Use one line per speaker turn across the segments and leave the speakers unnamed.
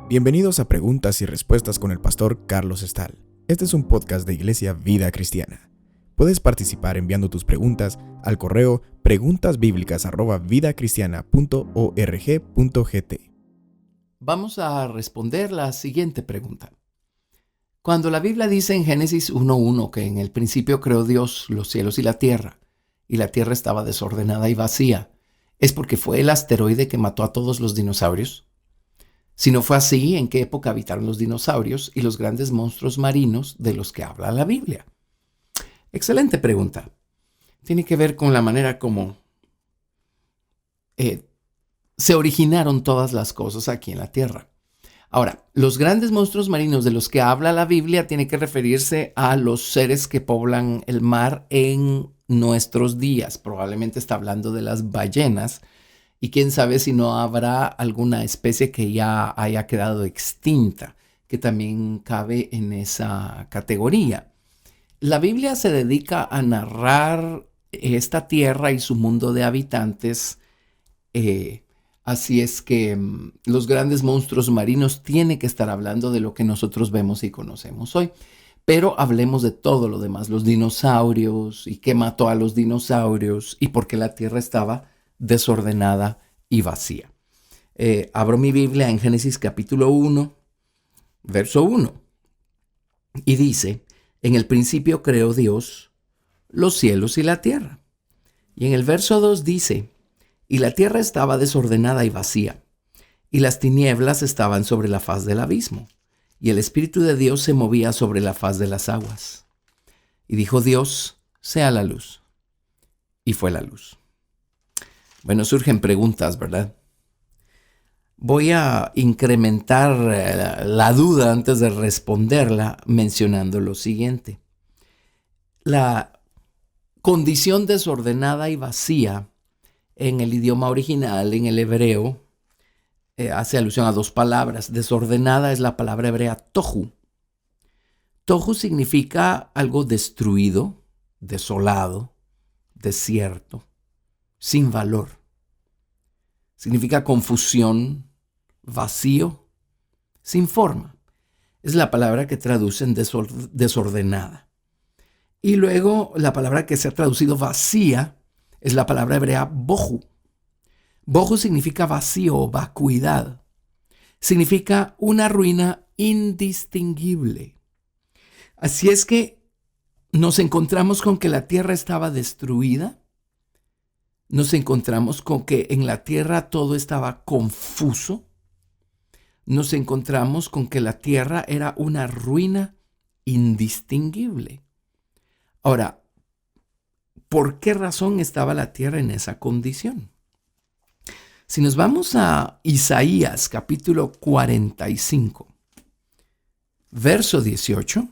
Bienvenidos a Preguntas y Respuestas con el pastor Carlos Estal. Este es un podcast de Iglesia Vida Cristiana. Puedes participar enviando tus preguntas al correo preguntasbiblicas@vidacristiana.org.gt.
Vamos a responder la siguiente pregunta. Cuando la Biblia dice en Génesis 1:1 que en el principio creó Dios los cielos y la tierra estaba desordenada y vacía, ¿es porque fue el asteroide que mató a todos los dinosaurios? Si no fue así, ¿en qué época habitaron los dinosaurios y los grandes monstruos marinos de los que habla la Biblia? Excelente pregunta. Tiene que ver con la manera como se originaron todas las cosas aquí en la Tierra. Ahora, los grandes monstruos marinos de los que habla la Biblia tiene que referirse a los seres que poblan el mar en nuestros días. Probablemente está hablando de las ballenas. Y quién sabe si no habrá alguna especie que ya haya quedado extinta, que también cabe en esa categoría. La Biblia se dedica a narrar esta tierra y su mundo de habitantes. Así es que los grandes monstruos marinos tienen que estar hablando de lo que nosotros vemos y conocemos hoy. Pero hablemos de todo lo demás, los dinosaurios y qué mató a los dinosaurios y por qué la tierra estaba desordenada y vacía. Abro mi Biblia en Génesis capítulo 1, verso 1. Y dice, en el principio creó Dios los cielos y la tierra. Y en el verso 2 dice, y la tierra estaba desordenada y vacía, y las tinieblas estaban sobre la faz del abismo, y el Espíritu de Dios se movía sobre la faz de las aguas. Y dijo Dios, sea la luz. Y fue la luz. Bueno, surgen preguntas, ¿verdad? Voy a incrementar la duda antes de responderla mencionando lo siguiente. La condición desordenada y vacía en el idioma original, en el hebreo, hace alusión a dos palabras. Desordenada es la palabra hebrea tohu. Tohu significa algo destruido, desolado, desierto, sin valor. Significa confusión, vacío, sin forma. Es la palabra que traducen desordenada. Y luego la palabra que se ha traducido vacía es la palabra hebrea bohu. Bohu significa vacío o vacuidad. Significa una ruina indistinguible. Así es que nos encontramos con que la tierra estaba destruida. Nos encontramos con que en la tierra todo estaba confuso. Nos encontramos con que la tierra era una ruina indistinguible. Ahora, ¿por qué razón estaba la tierra en esa condición? Si nos vamos a Isaías capítulo 45, verso 18,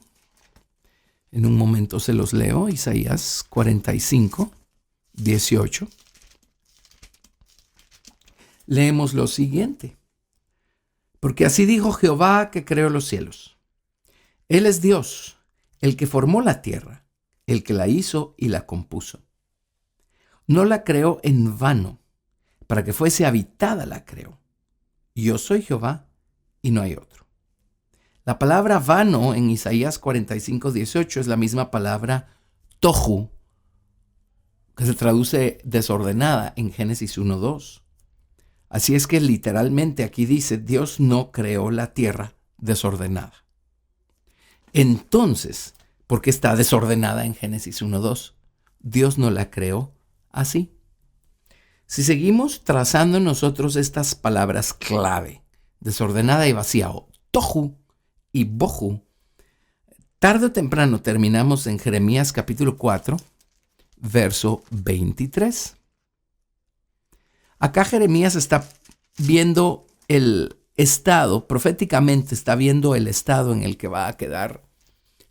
en un momento se los leo, Isaías 45, 18. Leemos lo siguiente. Porque así dijo Jehová que creó los cielos. Él es Dios, el que formó la tierra, el que la hizo y la compuso. No la creó en vano, para que fuese habitada la creó. Yo soy Jehová y no hay otro. La palabra vano en Isaías 45, 18 es la misma palabra tohu, que se traduce desordenada en Génesis 1, 2. Así es que literalmente aquí dice, Dios no creó la tierra desordenada. Entonces, ¿por qué está desordenada en Génesis 1:2? Dios no la creó así. Si seguimos trazando nosotros estas palabras clave, desordenada y vacía, o tohu y bohu, tarde o temprano terminamos en Jeremías capítulo 4, verso 23. Acá Jeremías está viendo el estado, proféticamente está viendo el estado en el que va a quedar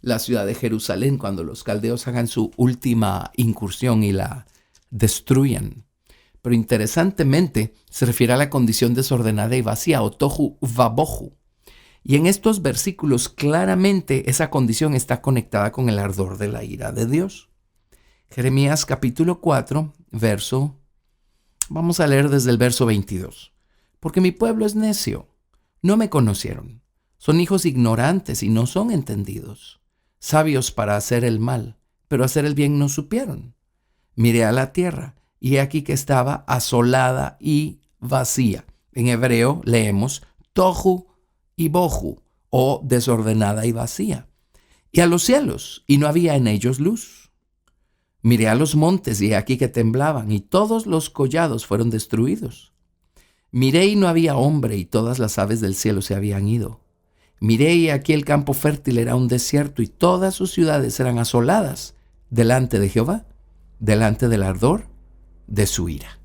la ciudad de Jerusalén cuando los caldeos hagan su última incursión y la destruyan. Pero interesantemente se refiere a la condición desordenada y vacía, o tohu vabohu. Y en estos versículos claramente esa condición está conectada con el ardor de la ira de Dios. Jeremías capítulo 4, vamos a leer desde el verso 22. Porque mi pueblo es necio, no me conocieron. Son hijos ignorantes y no son entendidos. Sabios para hacer el mal, pero hacer el bien no supieron. Miré a la tierra, y he aquí que estaba asolada y vacía. En hebreo leemos tohu y bohu, o desordenada y vacía. Y a los cielos, y no había en ellos luz. Miré a los montes, y he aquí que temblaban, y todos los collados fueron destruidos. Miré y no había hombre, y todas las aves del cielo se habían ido. Miré y aquí el campo fértil era un desierto, y todas sus ciudades eran asoladas delante de Jehová, delante del ardor de su ira.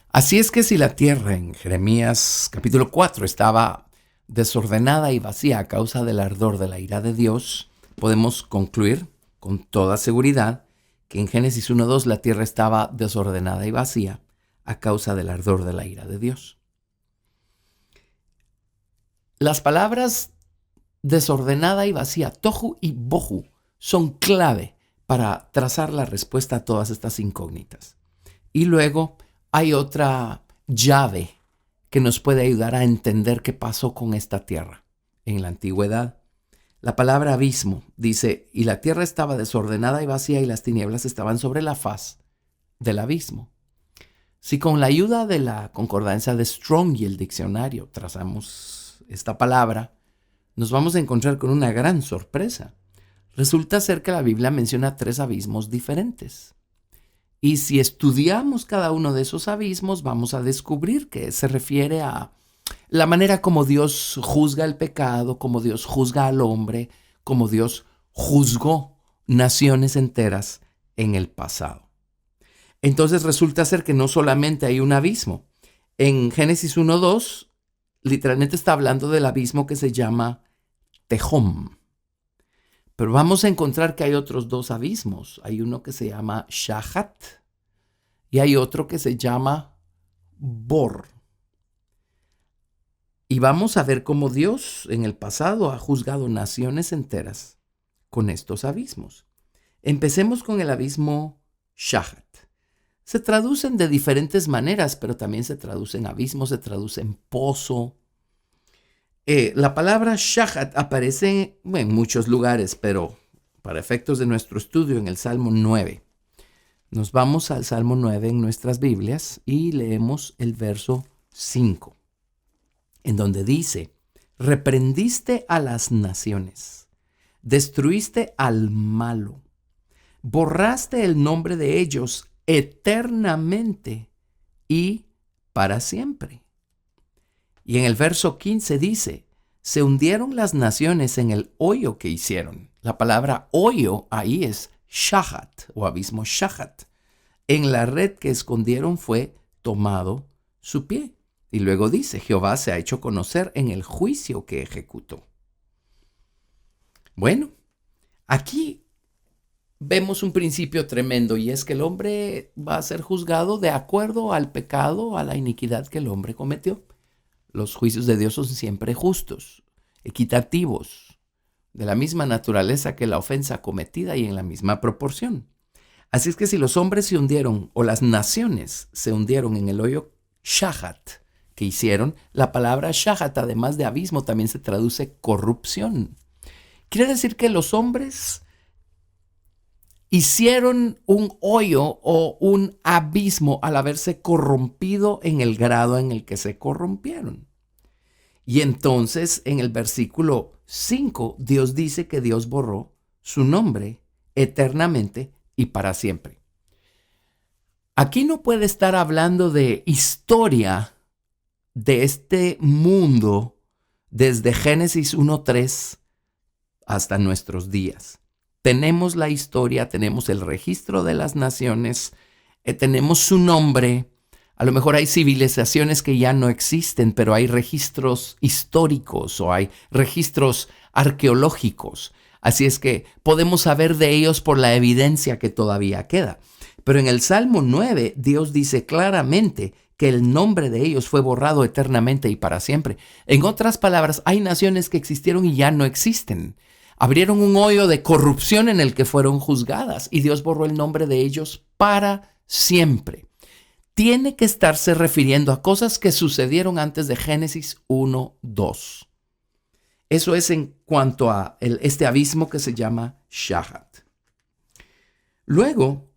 Así es que si la tierra en Jeremías capítulo 4 estaba desordenada y vacía a causa del ardor de la ira de Dios, podemos concluir con toda seguridad que en Génesis 1:2 la tierra estaba desordenada y vacía a causa del ardor de la ira de Dios. Las palabras desordenada y vacía, tohu y bohu, son clave para trazar la respuesta a todas estas incógnitas. Y luego hay otra llave que nos puede ayudar a entender qué pasó con esta tierra. En la antigüedad, la palabra abismo dice, y la tierra estaba desordenada y vacía y las tinieblas estaban sobre la faz del abismo. Si con la ayuda de la concordancia de Strong y el diccionario trazamos esta palabra, nos vamos a encontrar con una gran sorpresa. Resulta ser que la Biblia menciona 3 abismos diferentes. Y si estudiamos cada uno de esos abismos, vamos a descubrir que se refiere a la manera como Dios juzga el pecado, como Dios juzga al hombre, como Dios juzgó naciones enteras en el pasado. Entonces resulta ser que no solamente hay un abismo. En Génesis 1:2, literalmente está hablando del abismo que se llama Tehom. Pero vamos a encontrar que hay otros 2 abismos. Hay uno que se llama Shahat y hay otro que se llama Bor. Y vamos a ver cómo Dios en el pasado ha juzgado naciones enteras con estos abismos. Empecemos con el abismo Shahat. Se traducen de diferentes maneras, pero también se traducen abismo, se traducen pozo. La palabra Shahat aparece en muchos lugares, pero para efectos de nuestro estudio en el Salmo 9. Nos vamos al Salmo 9 en nuestras Biblias y leemos el verso 5, en donde dice, reprendiste a las naciones, destruiste al malo, borraste el nombre de ellos eternamente y para siempre. Y en el verso 15 dice, se hundieron las naciones en el hoyo que hicieron. La palabra hoyo ahí es Shahat o abismo Shahat. En la red que escondieron fue tomado su pie. Y luego dice, Jehová se ha hecho conocer en el juicio que ejecutó. Bueno, aquí vemos un principio tremendo y es que el hombre va a ser juzgado de acuerdo al pecado, a la iniquidad que el hombre cometió. Los juicios de Dios son siempre justos, equitativos, de la misma naturaleza que la ofensa cometida y en la misma proporción. Así es que si los hombres se hundieron o las naciones se hundieron en el hoyo Shahat que hicieron, la palabra Shahat, además de abismo, también se traduce corrupción. Quiere decir que los hombres hicieron un hoyo o un abismo al haberse corrompido en el grado en el que se corrompieron. Y entonces en el versículo 5, Dios dice que Dios borró su nombre eternamente y para siempre. Aquí no puede estar hablando de historia de este mundo desde Génesis 1:3 hasta nuestros días. Tenemos la historia, tenemos el registro de las naciones, tenemos su nombre. A lo mejor hay civilizaciones que ya no existen, pero hay registros históricos o hay registros arqueológicos. Así es que podemos saber de ellos por la evidencia que todavía queda. Pero en el Salmo 9, Dios dice claramente que el nombre de ellos fue borrado eternamente y para siempre. En otras palabras, hay naciones que existieron y ya no existen. Abrieron un hoyo de corrupción en el que fueron juzgadas y Dios borró el nombre de ellos para siempre. Tiene que estarse refiriendo a cosas que sucedieron antes de Génesis 1:2. Eso es en cuanto a este abismo que se llama Shahat. Luego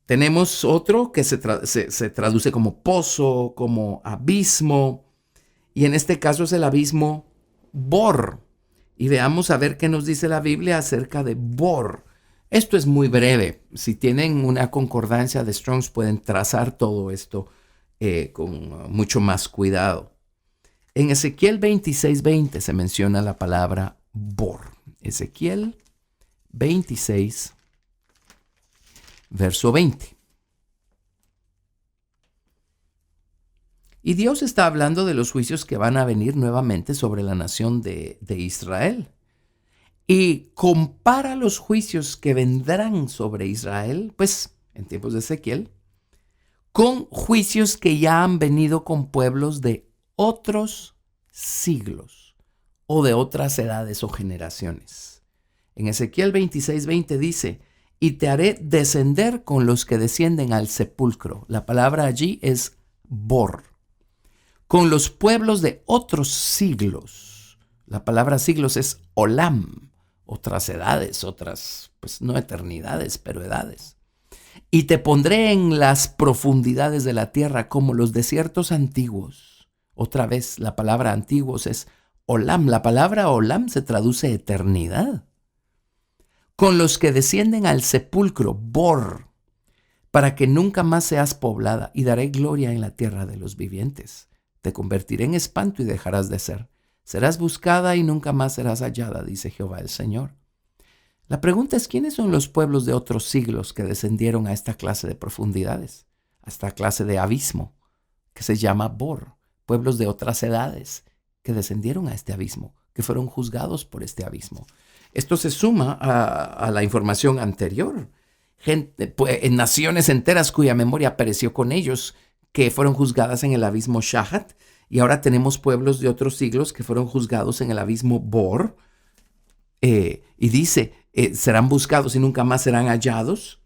tenemos otro que se traduce como pozo, como abismo, y en este caso es el abismo Bor. Y veamos a ver qué nos dice la Biblia acerca de Bor. Esto es muy breve. Si tienen una concordancia de Strong's pueden trazar todo esto con mucho más cuidado. En Ezequiel 26:20 se menciona la palabra Bor. Ezequiel 26, verso 20. Y Dios está hablando de los juicios que van a venir nuevamente sobre la nación de Israel. Y compara los juicios que vendrán sobre Israel, pues en tiempos de Ezequiel, con juicios que ya han venido con pueblos de otros siglos o de otras edades o generaciones. En Ezequiel 26:20 dice, y te haré descender con los que descienden al sepulcro. La palabra allí es Bor. Con los pueblos de otros siglos. La palabra siglos es Olam. Otras edades, otras, pues no eternidades, pero edades. Y te pondré en las profundidades de la tierra como los desiertos antiguos. Otra vez, la palabra antiguos es Olam. La palabra Olam se traduce eternidad. Con los que descienden al sepulcro, Bor, para que nunca más seas poblada, y daré gloria en la tierra de los vivientes. Te convertiré en espanto y dejarás de ser. Serás buscada y nunca más serás hallada, dice Jehová el Señor. La pregunta es, ¿quiénes son los pueblos de otros siglos que descendieron a esta clase de profundidades, a esta clase de abismo, que se llama Bor? Pueblos de otras edades que descendieron a este abismo, que fueron juzgados por este abismo. Esto se suma a la información anterior. En naciones enteras cuya memoria pereció con ellos, que fueron juzgadas en el abismo Shahat, y ahora tenemos pueblos de otros siglos que fueron juzgados en el abismo Bor. Y dice, serán buscados y nunca más serán hallados.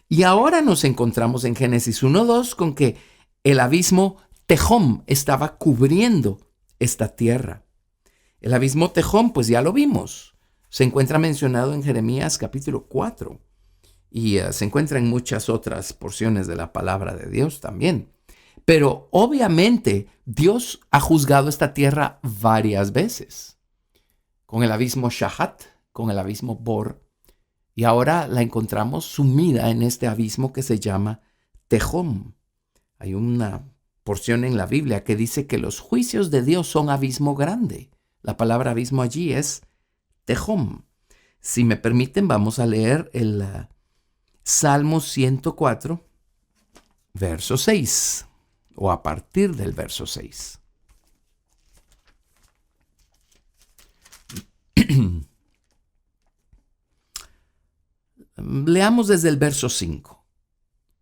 Y ahora nos encontramos en Génesis 1:2 con que el abismo Tehom estaba cubriendo esta tierra. El abismo Tehom, pues ya lo vimos. Se encuentra mencionado en Jeremías capítulo 4. Y se encuentra en muchas otras porciones de la palabra de Dios también. Pero obviamente Dios ha juzgado esta tierra varias veces. Con el abismo Shahat, con el abismo Bor. Y ahora la encontramos sumida en este abismo que se llama Tehom. Hay una porción en la Biblia que dice que los juicios de Dios son abismo grande. La palabra abismo allí es Tehom. Si me permiten, vamos a leer el Salmo 104, verso 6, o a partir del verso 6. Leamos desde el verso 5.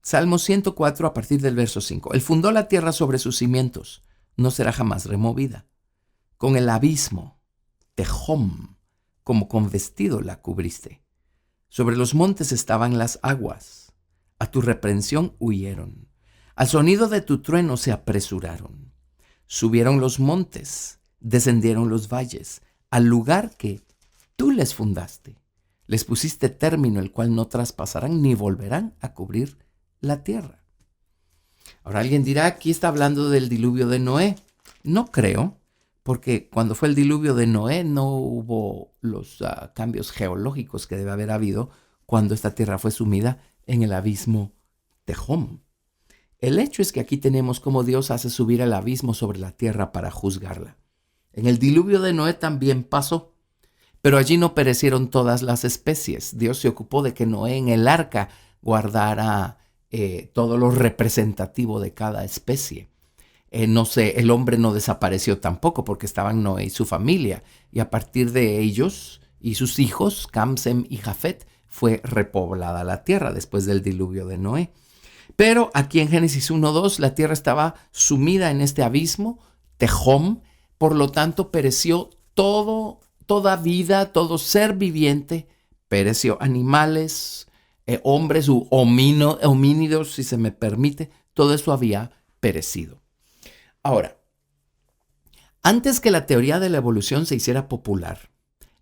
Salmo 104 a partir del verso 5. Él fundó la tierra sobre sus cimientos, no será jamás removida. Con el abismo, Tehom, como con vestido la cubriste. Sobre los montes estaban las aguas. A tu reprensión huyeron. Al sonido de tu trueno se apresuraron. Subieron los montes, descendieron los valles, al lugar que tú les fundaste. Les pusiste término, el cual no traspasarán ni volverán a cubrir la tierra. Ahora alguien dirá, aquí está hablando del diluvio de Noé. No creo, porque cuando fue el diluvio de Noé no hubo los cambios geológicos que debe haber habido cuando esta tierra fue sumida en el abismo Tehom. El hecho es que aquí tenemos cómo Dios hace subir el abismo sobre la tierra para juzgarla. En el diluvio de Noé también pasó, pero allí no perecieron todas las especies. Dios se ocupó de que Noé en el arca guardara todo lo representativo de cada especie. El hombre no desapareció tampoco porque estaban Noé y su familia. Y a partir de ellos y sus hijos, Cam, Sem y Jafet, fue repoblada la tierra después del diluvio de Noé. Pero aquí en Génesis 1:2 la tierra estaba sumida en este abismo, Tehom, por lo tanto pereció toda vida, todo ser viviente, pereció animales, hombres u homínidos, si se me permite, todo eso había perecido. Ahora, antes que la teoría de la evolución se hiciera popular,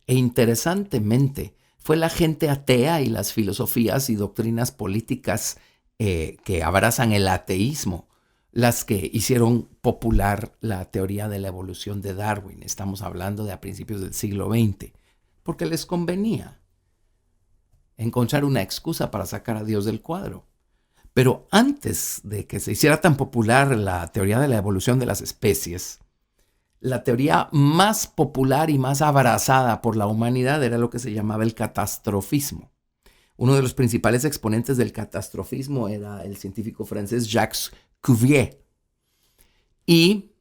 e interesantemente, fue la gente atea y las filosofías y doctrinas políticas que abrazan el ateísmo las que hicieron popular la teoría de la evolución de Darwin. Estamos hablando de a principios del siglo XX, porque les convenía encontrar una excusa para sacar a Dios del cuadro. Pero antes de que se hiciera tan popular la teoría de la evolución de las especies, la teoría más popular y más abrazada por la humanidad era lo que se llamaba el catastrofismo. Uno de los principales exponentes del catastrofismo era el científico francés Jacques Cuvier. Y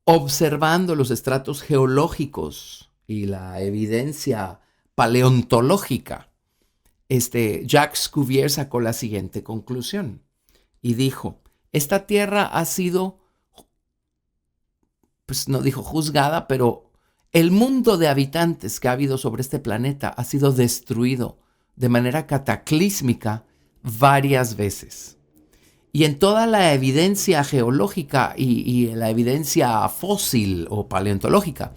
observando los estratos geológicos y la evidencia paleontológica, Jacques Cuvier sacó la siguiente conclusión y dijo, esta tierra ha sido, pues no dijo juzgada, pero el mundo de habitantes que ha habido sobre este planeta ha sido destruido de manera cataclísmica varias veces. Y en toda la evidencia geológica y la evidencia fósil o paleontológica,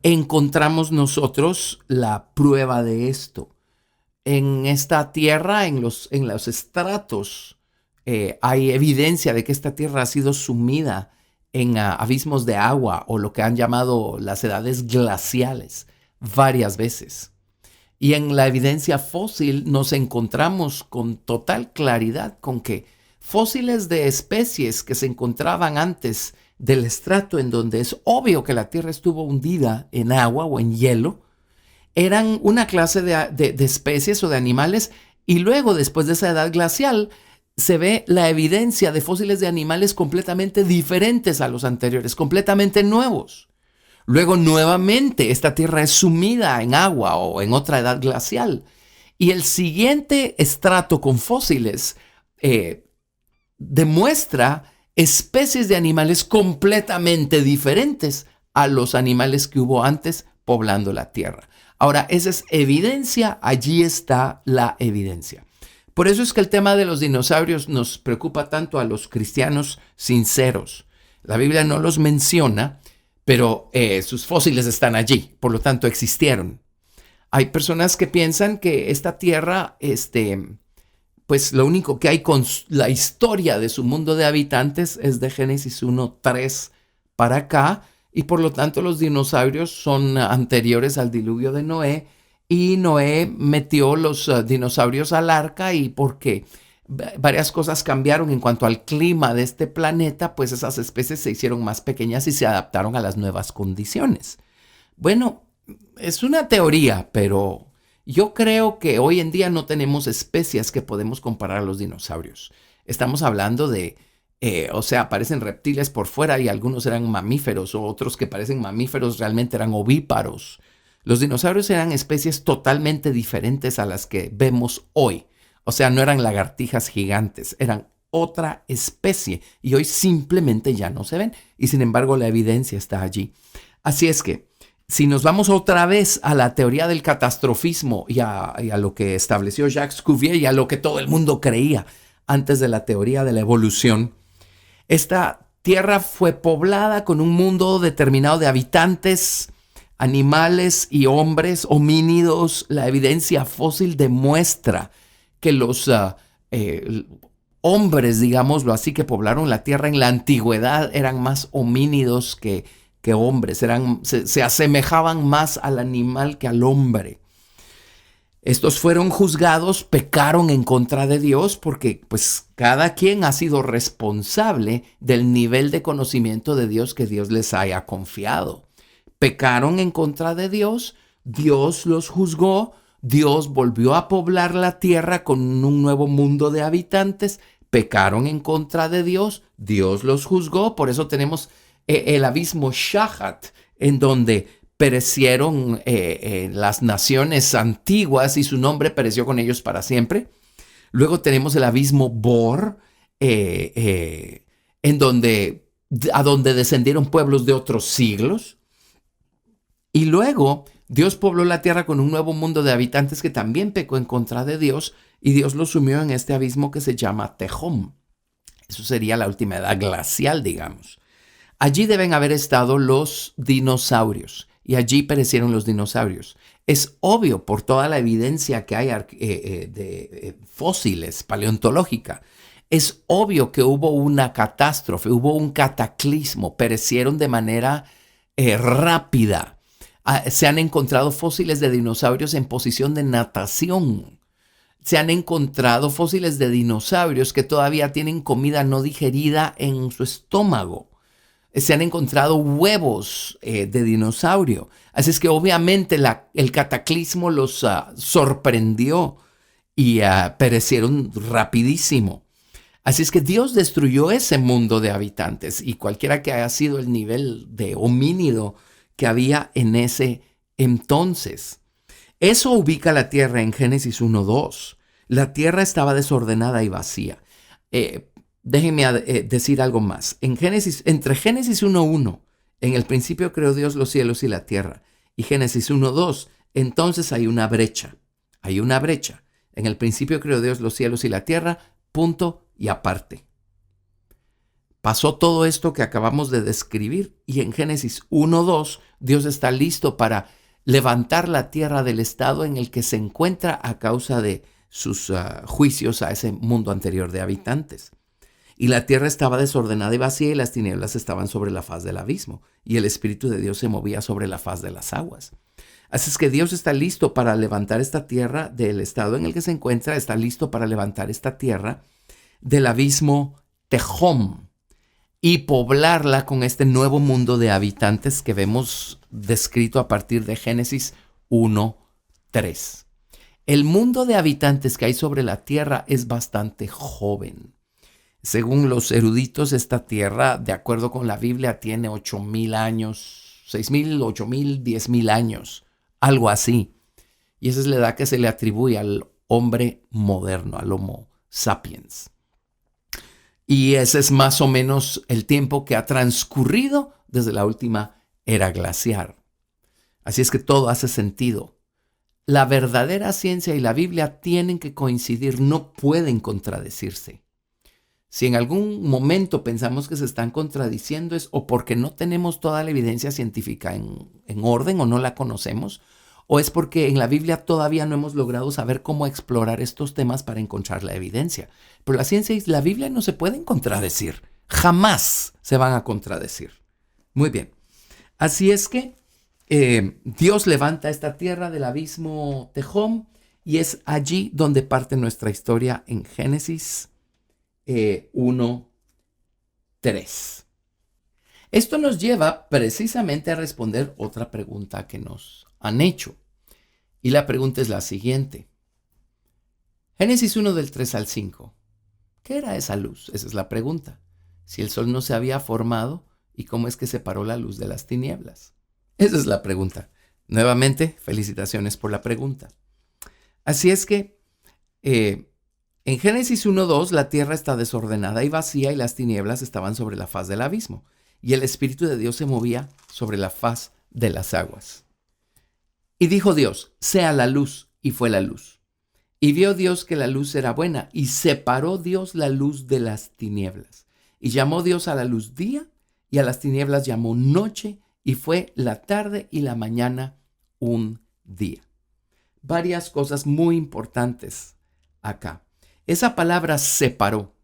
encontramos nosotros la prueba de esto. En esta tierra, en los estratos, hay evidencia de que esta tierra ha sido sumida en abismos de agua o lo que han llamado las edades glaciales varias veces. Y en la evidencia fósil nos encontramos con total claridad con que fósiles de especies que se encontraban antes del estrato en donde es obvio que la Tierra estuvo hundida en agua o en hielo, eran una clase de especies o de animales, y luego, después de esa edad glacial, se ve la evidencia de fósiles de animales completamente diferentes a los anteriores, completamente nuevos. Luego, nuevamente, esta Tierra es sumida en agua o en otra edad glacial. Y el siguiente estrato con fósiles demuestra especies de animales completamente diferentes a los animales que hubo antes poblando la Tierra. Ahora, esa es evidencia, allí está la evidencia. Por eso es que el tema de los dinosaurios nos preocupa tanto a los cristianos sinceros. La Biblia no los menciona, pero sus fósiles están allí, por lo tanto existieron. Hay personas que piensan que esta Tierra, pues lo único que hay con la historia de su mundo de habitantes es de Génesis 1:3 para acá, y por lo tanto los dinosaurios son anteriores al diluvio de Noé, y Noé metió los dinosaurios al arca, y porque varias cosas cambiaron en cuanto al clima de este planeta, pues esas especies se hicieron más pequeñas y se adaptaron a las nuevas condiciones. Bueno, es una teoría, pero yo creo que hoy en día no tenemos especies que podemos comparar a los dinosaurios. Estamos hablando de, parecen reptiles por fuera y algunos eran mamíferos, o otros que parecen mamíferos realmente eran ovíparos. Los dinosaurios eran especies totalmente diferentes a las que vemos hoy. O sea, no eran lagartijas gigantes, eran otra especie y hoy simplemente ya no se ven. Y sin embargo, la evidencia está allí. Así es que, si nos vamos otra vez a la teoría del catastrofismo y a lo que estableció Jacques Cuvier y a lo que todo el mundo creía antes de la teoría de la evolución, esta tierra fue poblada con un mundo determinado de habitantes, animales y hombres, homínidos. La evidencia fósil demuestra que los hombres, digámoslo así, que poblaron la tierra en la antigüedad eran más homínidos que hombres, se asemejaban más al animal que al hombre. Estos fueron juzgados, pecaron en contra de Dios, porque pues cada quien ha sido responsable del nivel de conocimiento de Dios que Dios les haya confiado. Pecaron en contra de Dios, Dios los juzgó, Dios volvió a poblar la tierra con un nuevo mundo de habitantes, pecaron en contra de Dios, Dios los juzgó, por eso tenemos el abismo Shahat, en donde perecieron las naciones antiguas y su nombre pereció con ellos para siempre. Luego tenemos el abismo Bor, a donde descendieron pueblos de otros siglos. Y luego Dios pobló la tierra con un nuevo mundo de habitantes que también pecó en contra de Dios, y Dios los sumió en este abismo que se llama Tehom. Eso sería la última edad glacial, digamos. Allí deben haber estado los dinosaurios, y allí perecieron los dinosaurios. Es obvio por toda la evidencia que hay de fósiles, paleontológica. Es obvio que hubo una catástrofe, hubo un cataclismo, perecieron de manera rápida. Se han encontrado fósiles de dinosaurios en posición de natación. Se han encontrado fósiles de dinosaurios que todavía tienen comida no digerida en su estómago. Se han encontrado huevos de dinosaurio. Así es que obviamente el cataclismo los sorprendió y perecieron rapidísimo. Así es que Dios destruyó ese mundo de habitantes, y cualquiera que haya sido el nivel de homínido que había en ese entonces. Eso ubica la tierra en Génesis 1:2. La tierra estaba desordenada y vacía. Déjenme decir algo más. Entre Génesis 1:1, en el principio creó Dios los cielos y la tierra, y Génesis 1:2, entonces hay una brecha. Hay una brecha. En el principio creó Dios los cielos y la tierra, punto y aparte. Pasó todo esto que acabamos de describir, y en Génesis 1:2 Dios está listo para levantar la tierra del estado en el que se encuentra a causa de sus juicios a ese mundo anterior de habitantes. Y la tierra estaba desordenada y vacía, y las tinieblas estaban sobre la faz del abismo, y el Espíritu de Dios se movía sobre la faz de las aguas. Así es que Dios está listo para levantar esta tierra del estado en el que se encuentra, está listo para levantar esta tierra del abismo Tehom y poblarla con este nuevo mundo de habitantes que vemos descrito a partir de Génesis 1:3. El mundo de habitantes que hay sobre la tierra es bastante joven. Según los eruditos, esta tierra, de acuerdo con la Biblia, tiene 8,000 años, 6,000, 8,000, 10,000 años, algo así. Y esa es la edad que se le atribuye al hombre moderno, al Homo sapiens. Y ese es más o menos el tiempo que ha transcurrido desde la última era glaciar. Así es que todo hace sentido. La verdadera ciencia y la Biblia tienen que coincidir, no pueden contradecirse. Si en algún momento pensamos que se están contradiciendo, es o porque no tenemos toda la evidencia científica en orden o no la conocemos, o es porque en la Biblia todavía no hemos logrado saber cómo explorar estos temas para encontrar la evidencia. Pero la ciencia y la Biblia no se pueden contradecir. Jamás se van a contradecir. Muy bien. Así es que Dios levanta esta tierra del abismo Tehom, y es allí donde parte nuestra historia en Génesis 1:3. Esto nos lleva precisamente a responder otra pregunta que nos han hecho. Y la pregunta es la siguiente. Génesis 1 del 3 al 5. ¿Qué era esa luz? Esa es la pregunta. Si el sol no se había formado, ¿y cómo es que separó la luz de las tinieblas? Esa es la pregunta. Nuevamente, felicitaciones por la pregunta. Así es que en Génesis 1:2 la tierra está desordenada y vacía, y las tinieblas estaban sobre la faz del abismo, y el Espíritu de Dios se movía sobre la faz de las aguas. Y dijo Dios, sea la luz, y fue la luz. Y vio Dios que la luz era buena, y separó Dios la luz de las tinieblas. Y llamó Dios a la luz día, y a las tinieblas llamó noche, y fue la tarde y la mañana un día. Varias cosas muy importantes acá. Esa palabra separó.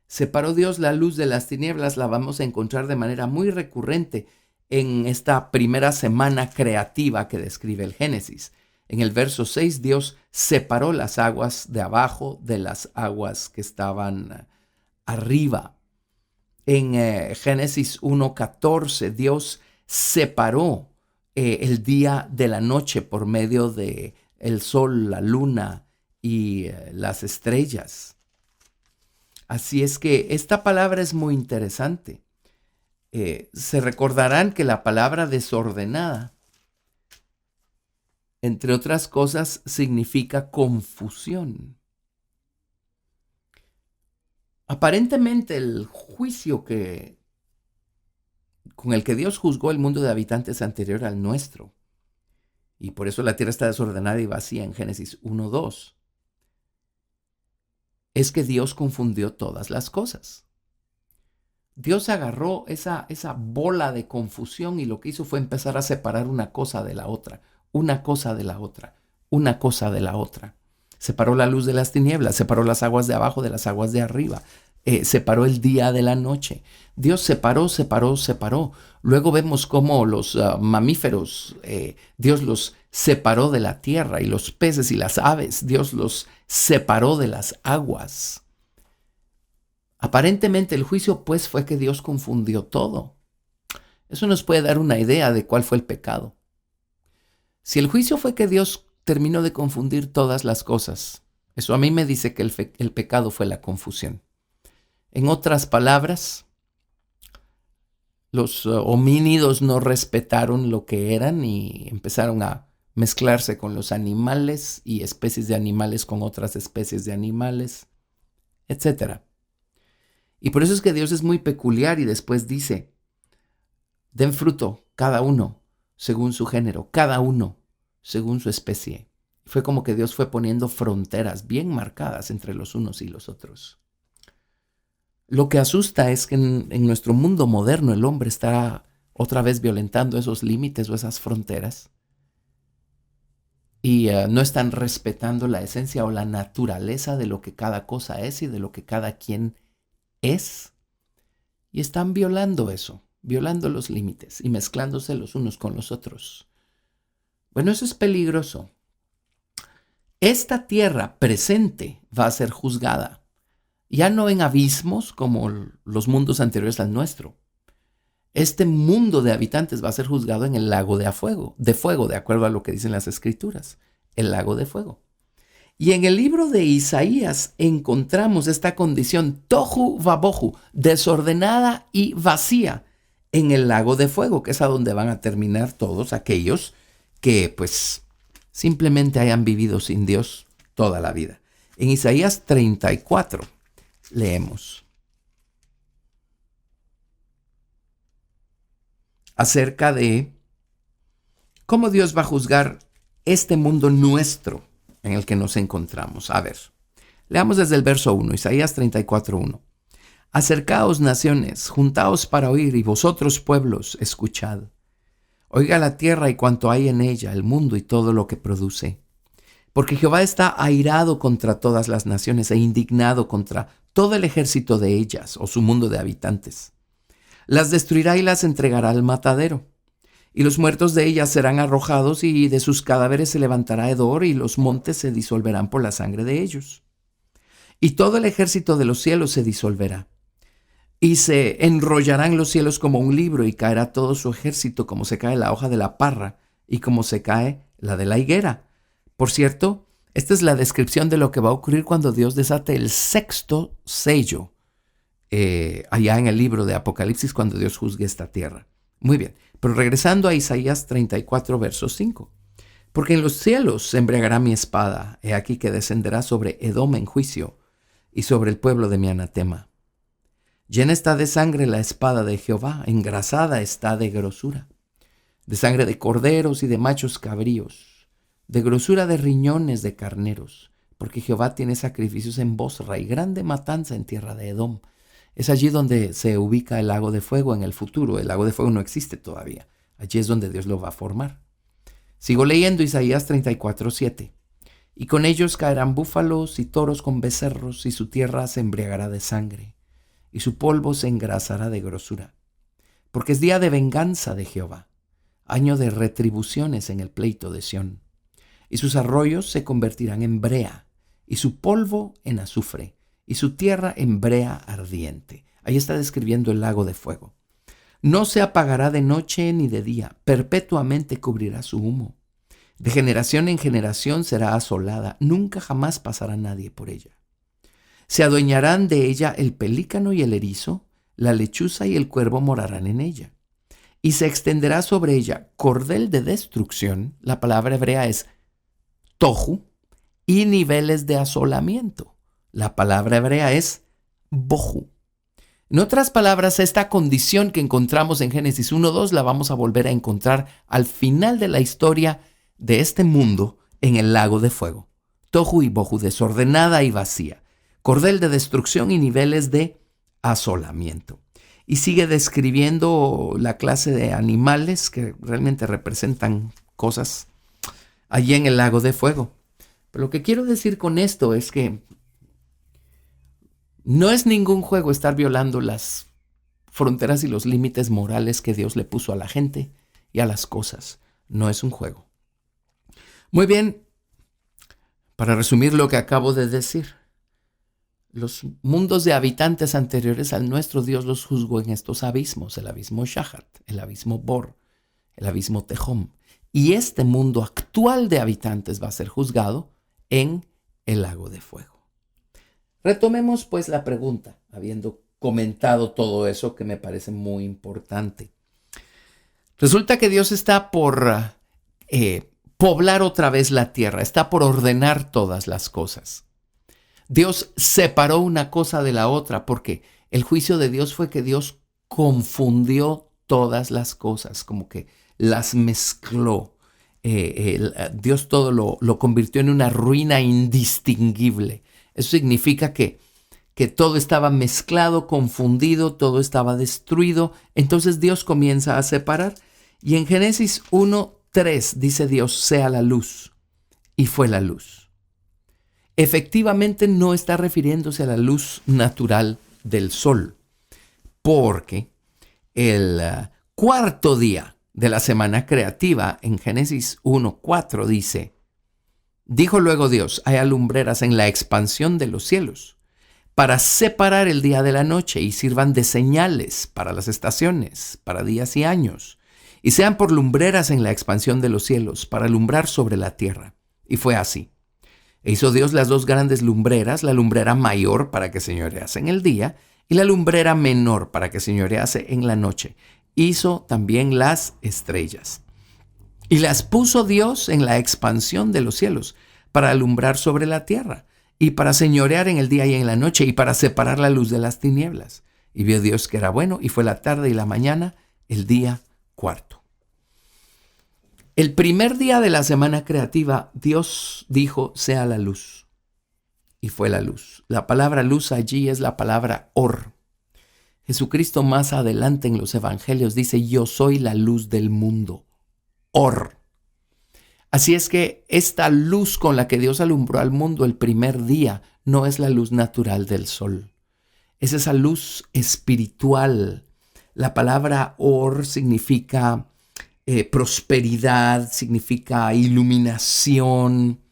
Separó Dios la luz de las tinieblas, la vamos a encontrar de manera muy recurrente en esta primera semana creativa que describe el Génesis. En el verso 6, Dios separó las aguas de abajo de las aguas que estaban arriba. En Génesis 1:14, Dios separó el día de la noche por medio de el sol, la luna y las estrellas. Así es que esta palabra es muy interesante. Se recordarán que la palabra desordenada, entre otras cosas, significa confusión. Aparentemente el juicio con el que Dios juzgó el mundo de habitantes anterior al nuestro, y por eso la tierra está desordenada y vacía en Génesis 1:2, es que Dios confundió todas las cosas. Dios agarró esa bola de confusión y lo que hizo fue empezar a separar una cosa de la otra, una cosa de la otra, una cosa de la otra. Separó la luz de las tinieblas, separó las aguas de abajo de las aguas de arriba, separó el día de la noche. Dios separó. Luego vemos cómo los mamíferos, Dios los separó de la tierra, y los peces y las aves, Dios los separó de las aguas. Aparentemente el juicio pues fue que Dios confundió todo. Eso nos puede dar una idea de cuál fue el pecado. Si el juicio fue que Dios terminó de confundir todas las cosas, eso a mí me dice que el pecado fue la confusión. En otras palabras, los homínidos no respetaron lo que eran y empezaron a mezclarse con los animales y especies de animales con otras especies de animales, etc. Y por eso es que Dios es muy peculiar y después dice, den fruto cada uno según su género, cada uno según su especie. Fue como que Dios fue poniendo fronteras bien marcadas entre los unos y los otros. Lo que asusta es que en nuestro mundo moderno el hombre está otra vez violentando esos límites o esas fronteras y no están respetando la esencia o la naturaleza de lo que cada cosa es y de lo que cada quien es, y están violando eso, violando los límites y mezclándose los unos con los otros. Bueno, eso es peligroso. Esta tierra presente va a ser juzgada, ya no en abismos como los mundos anteriores al nuestro. Este mundo de habitantes va a ser juzgado en el lago de fuego, de acuerdo a lo que dicen las Escrituras, el lago de fuego. Y en el libro de Isaías encontramos esta condición tohu vabohu, desordenada y vacía, en el lago de fuego, que es a donde van a terminar todos aquellos que pues simplemente hayan vivido sin Dios toda la vida. En Isaías 34 leemos acerca de cómo Dios va a juzgar este mundo nuestro en el que nos encontramos. A ver, leamos desde el verso 1, Isaías 34:1. Acercaos, naciones, juntaos para oír, y vosotros, pueblos, escuchad. Oiga la tierra y cuanto hay en ella, el mundo y todo lo que produce. Porque Jehová está airado contra todas las naciones e indignado contra todo el ejército de ellas, o su mundo de habitantes. Las destruirá y las entregará al matadero. Y los muertos de ellas serán arrojados, y de sus cadáveres se levantará hedor, y los montes se disolverán por la sangre de ellos. Y todo el ejército de los cielos se disolverá. Y se enrollarán los cielos como un libro, y caerá todo su ejército como se cae la hoja de la parra, y como se cae la de la higuera. Por cierto, esta es la descripción de lo que va a ocurrir cuando Dios desate el sexto sello, allá en el libro de Apocalipsis, cuando Dios juzgue esta tierra. Muy bien, pero regresando a Isaías 34, verso 5. Porque en los cielos se embriagará mi espada, he aquí que descenderá sobre Edom en juicio, y sobre el pueblo de mi anatema. Llena está de sangre la espada de Jehová, engrasada está de grosura, de sangre de corderos y de machos cabríos, de grosura de riñones de carneros, porque Jehová tiene sacrificios en Bosra y grande matanza en tierra de Edom. Es allí donde se ubica el lago de fuego en el futuro. El lago de fuego no existe todavía. Allí es donde Dios lo va a formar. Sigo leyendo Isaías 34:7. Y con ellos caerán búfalos y toros con becerros, y su tierra se embriagará de sangre, y su polvo se engrasará de grosura. Porque es día de venganza de Jehová, año de retribuciones en el pleito de Sión. Y sus arroyos se convertirán en brea, y su polvo en azufre, y su tierra en brea ardiente. Ahí está describiendo el lago de fuego. No se apagará de noche ni de día, perpetuamente cubrirá su humo. De generación en generación será asolada, nunca jamás pasará nadie por ella. Se adueñarán de ella el pelícano y el erizo, la lechuza y el cuervo morarán en ella. Y se extenderá sobre ella cordel de destrucción, la palabra hebrea es tohu, y niveles de asolamiento. La palabra hebrea es bohu. En otras palabras, esta condición que encontramos en Génesis 1:2 la vamos a volver a encontrar al final de la historia de este mundo en el lago de fuego. Tohu y bohu, desordenada y vacía, cordel de destrucción y niveles de asolamiento. Y sigue describiendo la clase de animales que realmente representan cosas allí en el lago de fuego. Pero lo que quiero decir con esto es que no es ningún juego estar violando las fronteras y los límites morales que Dios le puso a la gente y a las cosas. No es un juego. Muy bien, para resumir lo que acabo de decir, los mundos de habitantes anteriores al nuestro, Dios los juzgó en estos abismos: el abismo Shahat, el abismo Bor, el abismo Tehom. Y este mundo actual de habitantes va a ser juzgado en el lago de fuego. Retomemos pues la pregunta, habiendo comentado todo eso que me parece muy importante. Resulta que Dios está por poblar otra vez la tierra, está por ordenar todas las cosas. Dios separó una cosa de la otra porque el juicio de Dios fue que Dios confundió todas las cosas, como que las mezcló. Dios todo lo convirtió en una ruina indistinguible. Eso significa que todo estaba mezclado, confundido, todo estaba destruido. Entonces Dios comienza a separar. Y en Génesis 1:3 dice Dios: sea la luz. Y fue la luz. Efectivamente no está refiriéndose a la luz natural del sol, porque el cuarto día de la semana creativa en Génesis 1:4 dice: dijo luego Dios: haya lumbreras en la expansión de los cielos, para separar el día de la noche, y sirvan de señales para las estaciones, para días y años, y sean por lumbreras en la expansión de los cielos, para alumbrar sobre la tierra. Y fue así. E hizo Dios las dos grandes lumbreras, la lumbrera mayor para que señorease en el día, y la lumbrera menor para que señorease en la noche. Hizo también las estrellas. Y las puso Dios en la expansión de los cielos, para alumbrar sobre la tierra, y para señorear en el día y en la noche, y para separar la luz de las tinieblas. Y vio Dios que era bueno, y fue la tarde y la mañana, el día cuarto. El primer día de la semana creativa, Dios dijo: sea la luz. Y fue la luz. La palabra luz allí es la palabra or. Jesucristo más adelante en los evangelios dice: yo soy la luz del mundo. Or. Así es que esta luz con la que Dios alumbró al mundo el primer día no es la luz natural del sol. Es esa luz espiritual. La palabra or significa prosperidad, significa iluminación.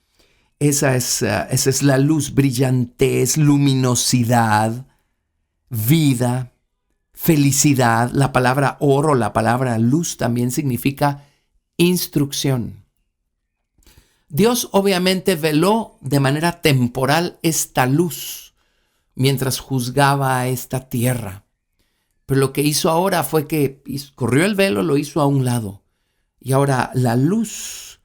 Esa es la luz, brillantez, luminosidad, vida, felicidad. La palabra or o la palabra luz también significa instrucción. Dios obviamente veló de manera temporal esta luz mientras juzgaba a esta tierra. Pero lo que hizo ahora fue que corrió el velo, lo hizo a un lado. Y ahora la luz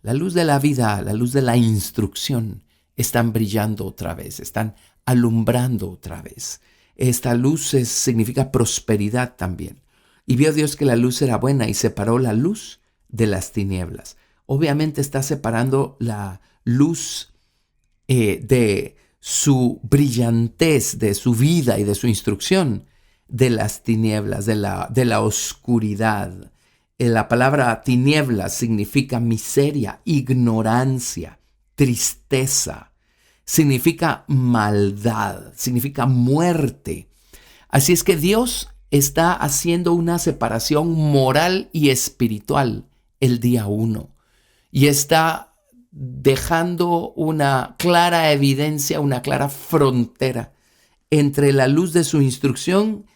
de la vida, la luz de la instrucción, están brillando otra vez, están alumbrando otra vez. Esta luz significa prosperidad también. Y vio Dios que la luz era buena y separó la luz de las tinieblas. Obviamente está separando la luz de su brillantez, de su vida y de su instrucción, de las tinieblas, de la oscuridad. La palabra tinieblas significa miseria, ignorancia, tristeza, significa maldad, significa muerte. Así es que Dios está haciendo una separación moral y espiritual el día 1 y está dejando una clara evidencia, una clara frontera entre la luz de su instrucción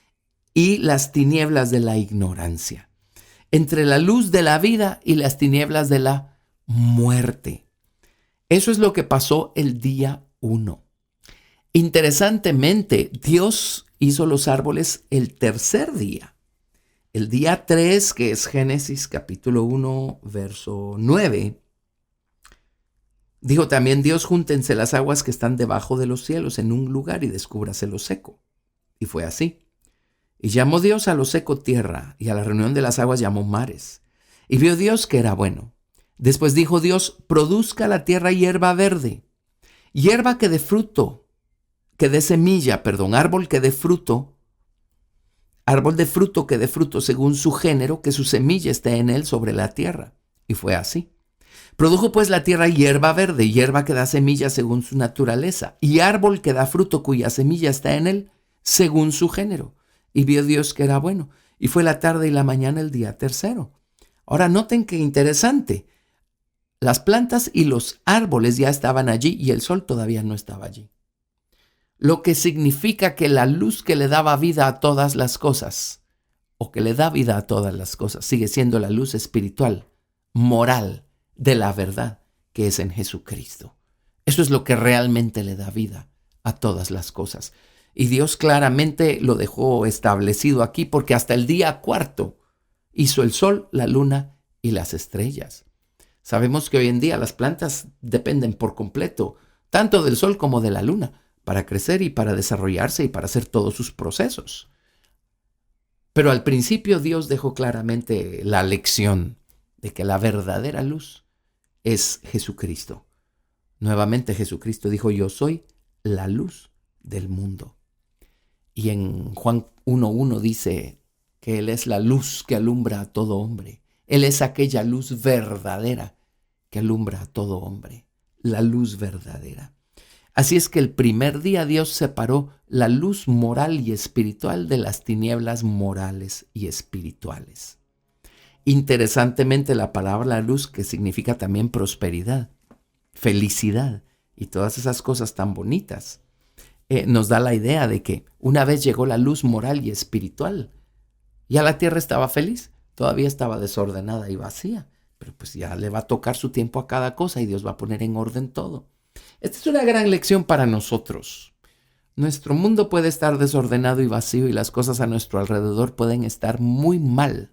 y las tinieblas de la ignorancia, entre la luz de la vida y las tinieblas de la muerte. Eso es lo que pasó el día 1. Interesantemente, Dios hizo los árboles el tercer día. El día 3, que es Génesis capítulo 1, verso 9, Dijo también Dios: júntense las aguas que están debajo de los cielos en un lugar y descúbrase lo seco. Y fue así. Y llamó Dios a lo seco tierra, y a la reunión de las aguas llamó mares. Y vio Dios que era bueno. Después dijo Dios: produzca la tierra hierba verde, hierba que dé fruto, que dé semilla, árbol que dé fruto, árbol de fruto que dé fruto según su género, que su semilla esté en él sobre la tierra. Y fue así. Produjo pues la tierra hierba verde, hierba que da semilla según su naturaleza, y árbol que da fruto cuya semilla está en él según su género. Y vio Dios que era bueno. Y fue la tarde y la mañana el día tercero. Ahora noten qué interesante. Las plantas y los árboles ya estaban allí y el sol todavía no estaba allí. Lo que significa que la luz que le daba vida a todas las cosas, o que le da vida a todas las cosas, sigue siendo la luz espiritual, moral, de la verdad, que es en Jesucristo. Eso es lo que realmente le da vida a todas las cosas. Y Dios claramente lo dejó establecido aquí, porque hasta el día cuarto hizo el sol, la luna y las estrellas. Sabemos que hoy en día las plantas dependen por completo, tanto del sol como de la luna, para crecer y para desarrollarse y para hacer todos sus procesos. Pero al principio Dios dejó claramente la lección de que la verdadera luz es Jesucristo. Nuevamente Jesucristo dijo: yo soy la luz del mundo. Y en Juan 1:1 dice que Él es la luz que alumbra a todo hombre. Él es aquella luz verdadera que alumbra a todo hombre. La luz verdadera. Así es que el primer día Dios separó la luz moral y espiritual de las tinieblas morales y espirituales. Interesantemente, la palabra luz, que significa también prosperidad, felicidad y todas esas cosas tan bonitas, nos da la idea de que una vez llegó la luz moral y espiritual, ya la tierra estaba feliz, todavía estaba desordenada y vacía, pero pues ya le va a tocar su tiempo a cada cosa y Dios va a poner en orden todo. Esta es una gran lección para nosotros. Nuestro mundo puede estar desordenado y vacío y las cosas a nuestro alrededor pueden estar muy mal.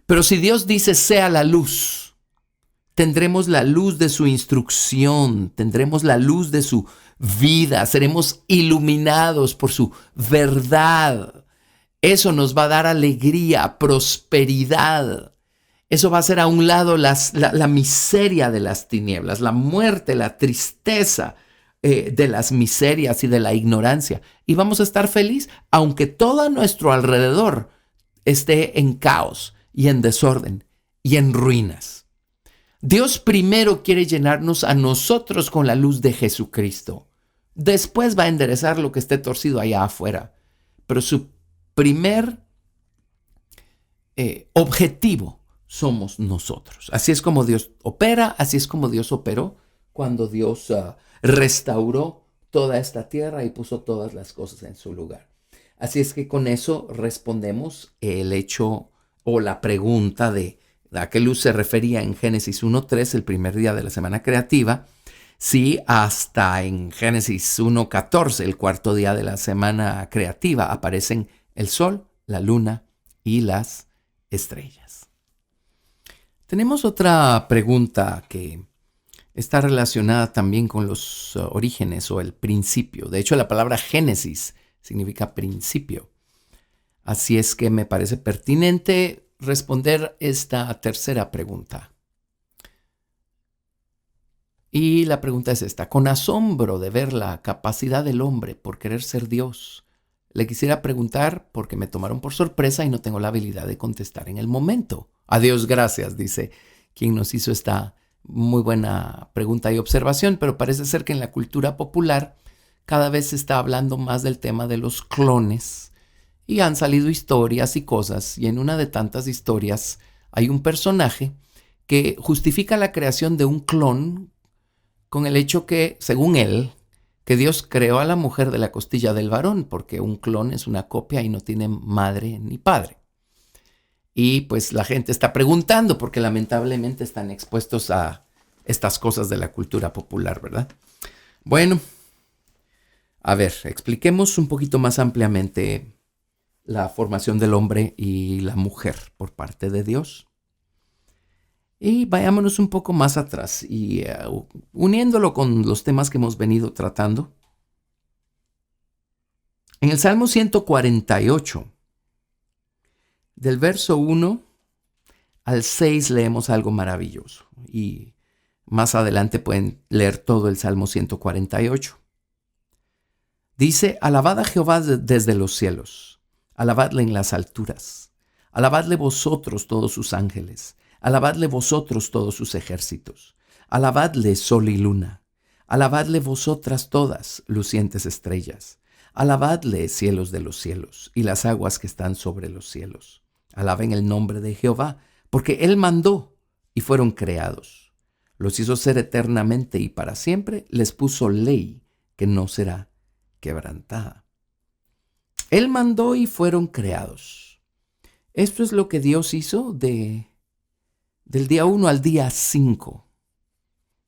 Pero si Dios dice sea la luz, tendremos la luz de su instrucción, tendremos la luz de su vida, seremos iluminados por su verdad. Eso nos va a dar alegría, prosperidad. Eso va a hacer a un lado la miseria de las tinieblas, la muerte, la tristeza de las miserias y de la ignorancia. Y vamos a estar felices, aunque todo a nuestro alrededor esté en caos y en desorden y en ruinas. Dios primero quiere llenarnos a nosotros con la luz de Jesucristo. Después va a enderezar lo que esté torcido allá afuera. Pero su primer objetivo somos nosotros. Así es como Dios opera, así es como Dios operó cuando Dios restauró toda esta tierra y puso todas las cosas en su lugar. Así es que con eso respondemos el hecho o la pregunta de a qué luz se refería en Génesis 1:3, el primer día de la semana creativa, si hasta en Génesis 1:14, el cuarto día de la semana creativa, aparecen el sol, la luna y las estrellas. Tenemos otra pregunta que está relacionada también con los orígenes o el principio. De hecho, la palabra Génesis significa principio. Así es que me parece pertinente responder esta tercera pregunta. Y la pregunta es esta: con asombro de ver la capacidad del hombre por querer ser Dios, le quisiera preguntar porque me tomaron por sorpresa y no tengo la habilidad de contestar en el momento. A Dios gracias, dice quien nos hizo esta muy buena pregunta y observación, pero parece ser que en la cultura popular cada vez se está hablando más del tema de los clones y han salido historias y cosas, y en una de tantas historias hay un personaje que justifica la creación de un clon con el hecho que, según él, que Dios creó a la mujer de la costilla del varón, porque un clon es una copia y no tiene madre ni padre. Y pues la gente está preguntando porque lamentablemente están expuestos a estas cosas de la cultura popular, ¿verdad? Bueno, a ver, expliquemos un poquito más ampliamente la formación del hombre y la mujer por parte de Dios. Y vayámonos un poco más atrás y uniéndolo con los temas que hemos venido tratando. En el Salmo 148, del verso 1 al 6 leemos algo maravilloso. Y más adelante pueden leer todo el Salmo 148. Dice, alabad a Jehová desde los cielos, alabadle en las alturas, alabadle vosotros todos sus ángeles, alabadle vosotros todos sus ejércitos, alabadle sol y luna, alabadle vosotras todas, lucientes estrellas, alabadle cielos de los cielos y las aguas que están sobre los cielos. Alaben el nombre de Jehová, porque Él mandó y fueron creados. Los hizo ser eternamente y para siempre les puso ley que no será quebrantada. Él mandó y fueron creados. Esto es lo que Dios hizo del día 1 al día 5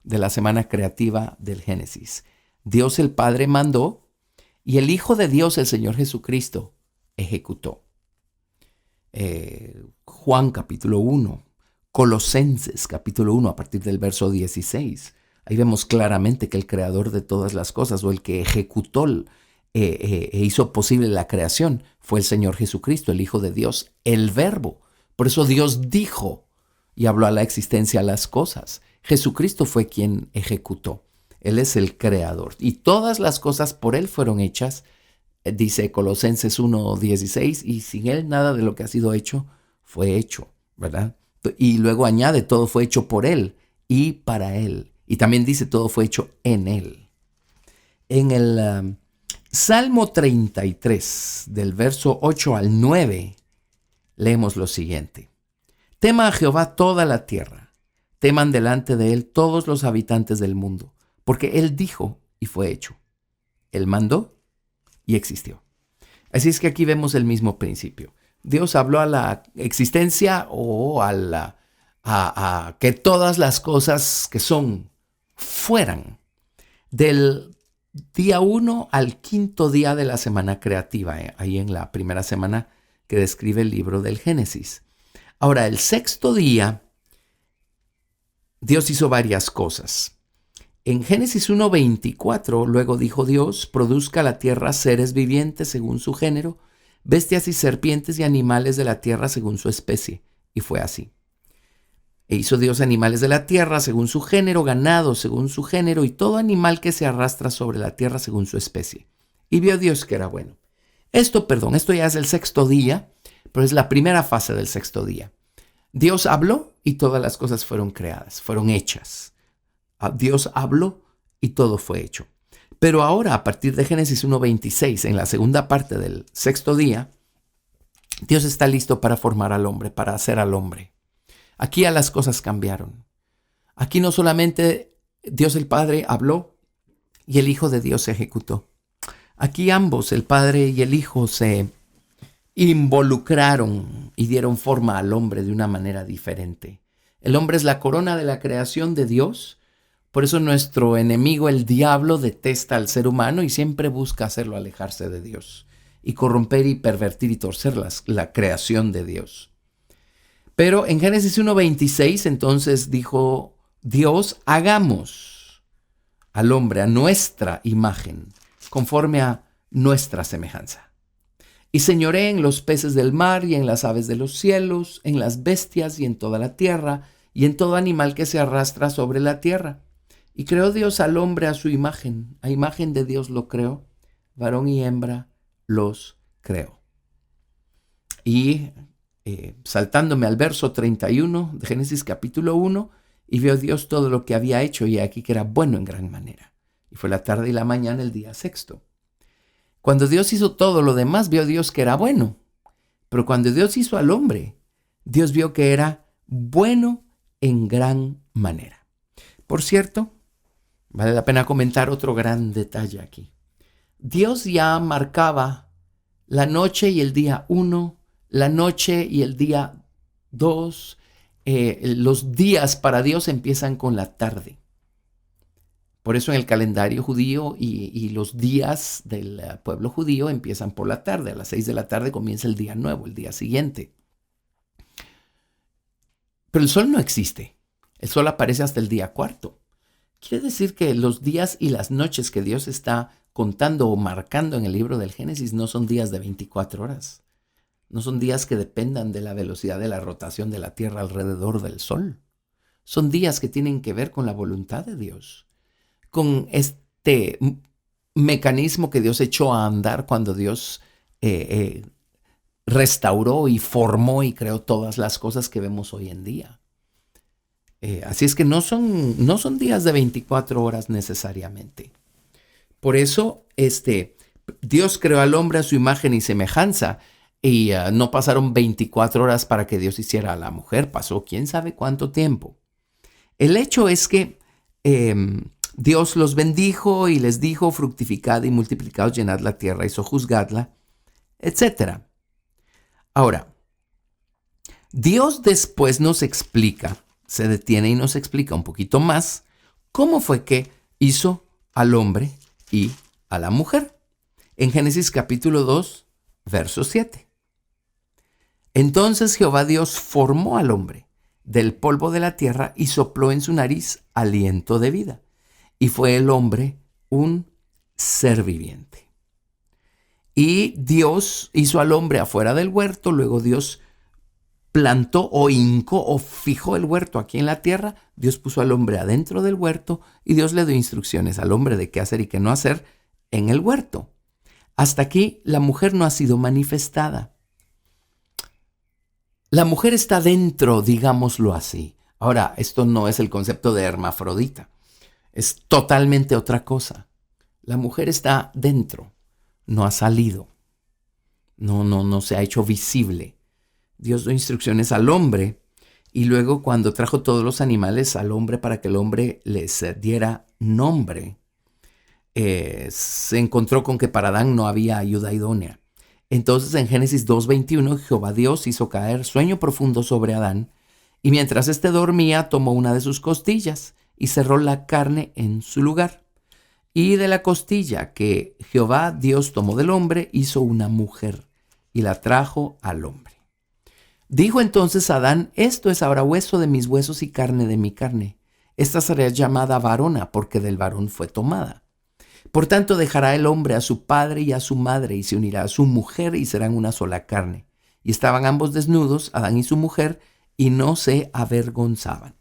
de la semana creativa del Génesis. Dios el Padre mandó y el Hijo de Dios, el Señor Jesucristo, ejecutó. Juan capítulo 1, Colosenses capítulo 1 a partir del verso 16. Ahí vemos claramente que el creador de todas las cosas o el que ejecutó e hizo posible la creación fue el Señor Jesucristo, el Hijo de Dios, el Verbo. Por eso Dios dijo y habló a la existencia las cosas. Jesucristo fue quien ejecutó. Él es el creador y todas las cosas por Él fueron hechas, dice Colosenses 1:16, y sin Él nada de lo que ha sido hecho fue hecho, ¿verdad? Y luego añade, todo fue hecho por Él y para Él. Y también dice, todo fue hecho en Él. En el Salmo 33, del verso 8 al 9, leemos lo siguiente. Tema a Jehová toda la tierra, teman delante de Él todos los habitantes del mundo, porque Él dijo y fue hecho. Él mandó y existió. Así es que aquí vemos el mismo principio. Dios habló a la existencia o a que todas las cosas que son fueran. Del día 1 al 5º día de la semana creativa, ahí en la primera semana que describe el libro del Génesis. Ahora, el 6º día, Dios hizo varias cosas. En Génesis 1:24, luego dijo Dios, produzca la tierra seres vivientes según su género, bestias y serpientes y animales de la tierra según su especie. Y fue así. E hizo Dios animales de la tierra según su género, ganado según su género, y todo animal que se arrastra sobre la tierra según su especie. Y vio Dios que era bueno. Esto ya es el 6º día, pero es la primera fase del 6º día. Dios habló y todas las cosas fueron creadas, fueron hechas. Dios habló y todo fue hecho. Pero ahora, a partir de Génesis 1:26, en la segunda parte del 6º día, Dios está listo para formar al hombre, para hacer al hombre. Aquí ya las cosas cambiaron. Aquí no solamente Dios el Padre habló y el Hijo de Dios se ejecutó. Aquí ambos, el Padre y el Hijo, se involucraron y dieron forma al hombre de una manera diferente. El hombre es la corona de la creación de Dios. Por eso nuestro enemigo, el diablo, detesta al ser humano y siempre busca hacerlo alejarse de Dios y corromper y pervertir y torcer la creación de Dios. Pero en Génesis 1:26 entonces dijo Dios, hagamos al hombre a nuestra imagen, conforme a nuestra semejanza. Y señoré en los peces del mar y en las aves de los cielos, en las bestias y en toda la tierra, y en todo animal que se arrastra sobre la tierra. Y creó Dios al hombre a su imagen, a imagen de Dios lo creó, varón y hembra los creó. Y saltándome al verso 31 de Génesis capítulo 1, y vio Dios todo lo que había hecho, y aquí que era bueno en gran manera. Y fue la tarde y la mañana el día 6º. Cuando Dios hizo todo lo demás, vio Dios que era bueno. Pero cuando Dios hizo al hombre, Dios vio que era bueno en gran manera. Por cierto, vale la pena comentar otro gran detalle aquí. Dios ya marcaba la noche y el día 1, la noche y el día 2. Los días para Dios empiezan con la tarde. Por eso en el calendario judío y los días del pueblo judío empiezan por la tarde. A las 6 de la tarde comienza el día nuevo, el día siguiente. Pero el sol no existe. El sol aparece hasta el día cuarto. Quiere decir que los días y las noches que Dios está contando o marcando en el libro del Génesis no son días de 24 horas. No son días que dependan de la velocidad de la rotación de la Tierra alrededor del sol. Son días que tienen que ver con la voluntad de Dios, con este mecanismo que Dios echó a andar cuando Dios restauró y formó y creó todas las cosas que vemos hoy en día. Así es que no son días de 24 horas necesariamente. Por eso Dios creó al hombre a su imagen y semejanza y no pasaron 24 horas para que Dios hiciera a la mujer. Pasó quién sabe cuánto tiempo. El hecho es que Dios los bendijo y les dijo: fructificad y multiplicaos, llenad la tierra y sojuzgadla, etc. Ahora, Dios después nos explica, se detiene y nos explica un poquito más cómo fue que hizo al hombre y a la mujer. En Génesis capítulo 2, verso 7. Entonces Jehová Dios formó al hombre del polvo de la tierra y sopló en su nariz aliento de vida. Y fue el hombre un ser viviente. Y Dios hizo al hombre afuera del huerto, luego Dios plantó o hincó o fijó el huerto aquí en la tierra, Dios puso al hombre adentro del huerto y Dios le dio instrucciones al hombre de qué hacer y qué no hacer en el huerto. Hasta aquí la mujer no ha sido manifestada. La mujer está dentro, digámoslo así. Ahora, esto no es el concepto de hermafrodita, es totalmente otra cosa. La mujer está dentro, no ha salido, no se ha hecho visible. Dios dio instrucciones al hombre y luego cuando trajo todos los animales al hombre para que el hombre les diera nombre, se encontró con que para Adán no había ayuda idónea. Entonces en Génesis 2:21 Jehová Dios hizo caer sueño profundo sobre Adán y mientras éste dormía tomó una de sus costillas y cerró la carne en su lugar. Y de la costilla que Jehová Dios tomó del hombre hizo una mujer y la trajo al hombre. Dijo entonces Adán: esto es ahora hueso de mis huesos y carne de mi carne. Esta será llamada varona porque del varón fue tomada. Por tanto dejará el hombre a su padre y a su madre y se unirá a su mujer y serán una sola carne. Y estaban ambos desnudos, Adán y su mujer, y no se avergonzaban.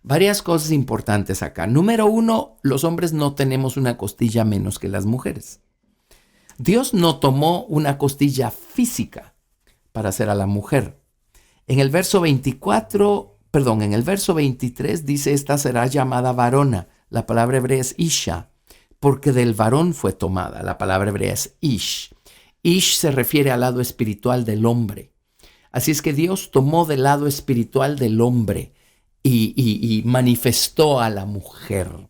Varias cosas importantes acá. Número 1, los hombres no tenemos una costilla menos que las mujeres. Dios no tomó una costilla física para hacer a la mujer. En el verso 23 dice: esta será llamada varona. La palabra hebrea es isha, porque del varón fue tomada. La palabra hebrea es ish. Ish se refiere al lado espiritual del hombre. Así es que Dios tomó del lado espiritual del hombre y manifestó a la mujer.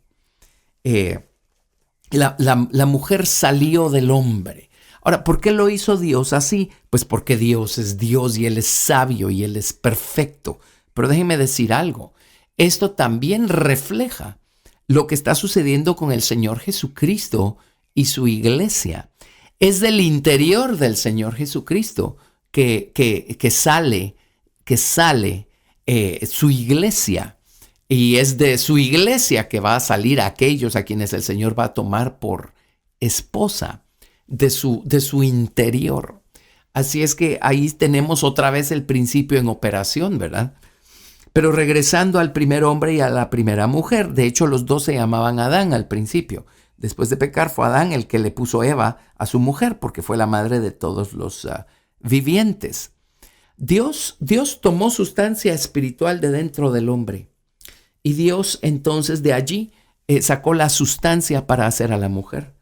La mujer salió del hombre. Ahora, ¿por qué lo hizo Dios así? Pues porque Dios es Dios y Él es sabio y Él es perfecto. Pero déjenme decir algo. Esto también refleja lo que está sucediendo con el Señor Jesucristo y su iglesia. Es del interior del Señor Jesucristo que sale su iglesia. Y es de su iglesia que va a salir aquellos a quienes el Señor va a tomar por esposa. De su interior. Así es que ahí tenemos otra vez el principio en operación, ¿verdad? Pero regresando al primer hombre y a la primera mujer, de hecho los dos se llamaban Adán al principio. Después de pecar fue Adán el que le puso Eva a su mujer porque fue la madre de todos los vivientes. Dios tomó sustancia espiritual de dentro del hombre y Dios entonces de allí sacó la sustancia para hacer a la mujer.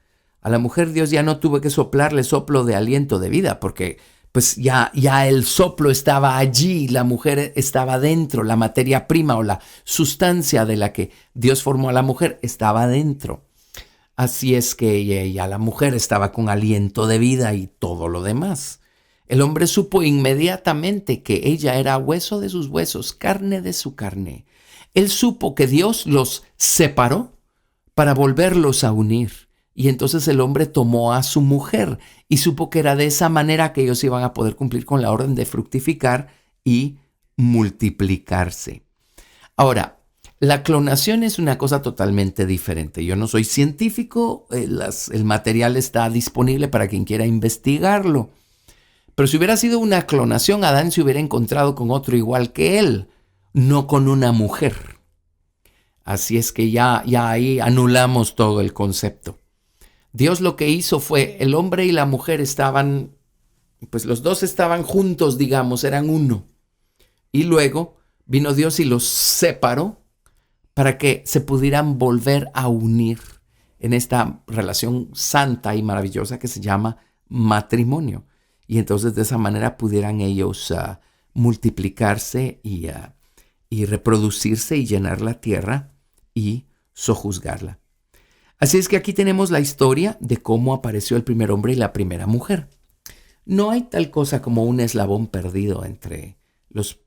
A la mujer Dios ya no tuvo que soplarle soplo de aliento de vida porque pues ya el soplo estaba allí, la mujer estaba dentro, la materia prima o la sustancia de la que Dios formó a la mujer estaba dentro. Así es que ya la mujer estaba con aliento de vida y todo lo demás. El hombre supo inmediatamente que ella era hueso de sus huesos, carne de su carne. Él supo que Dios los separó para volverlos a unir. Y entonces el hombre tomó a su mujer y supo que era de esa manera que ellos iban a poder cumplir con la orden de fructificar y multiplicarse. Ahora, La clonación es una cosa totalmente diferente. Yo no soy científico, el material está disponible para quien quiera investigarlo. Pero si hubiera sido una clonación, Adán se hubiera encontrado con otro igual que él, no con una mujer. Así es que ya ahí anulamos todo el concepto. Dios lo que hizo fue, el hombre y la mujer estaban, pues los dos estaban juntos, digamos, eran uno. Y luego vino Dios y los separó para que se pudieran volver a unir en esta relación santa y maravillosa que se llama matrimonio. Y entonces de esa manera pudieran ellos multiplicarse y reproducirse y llenar la tierra y sojuzgarla. Así es que aquí tenemos la historia de cómo apareció el primer hombre y la primera mujer. No hay tal cosa como un eslabón perdido entre los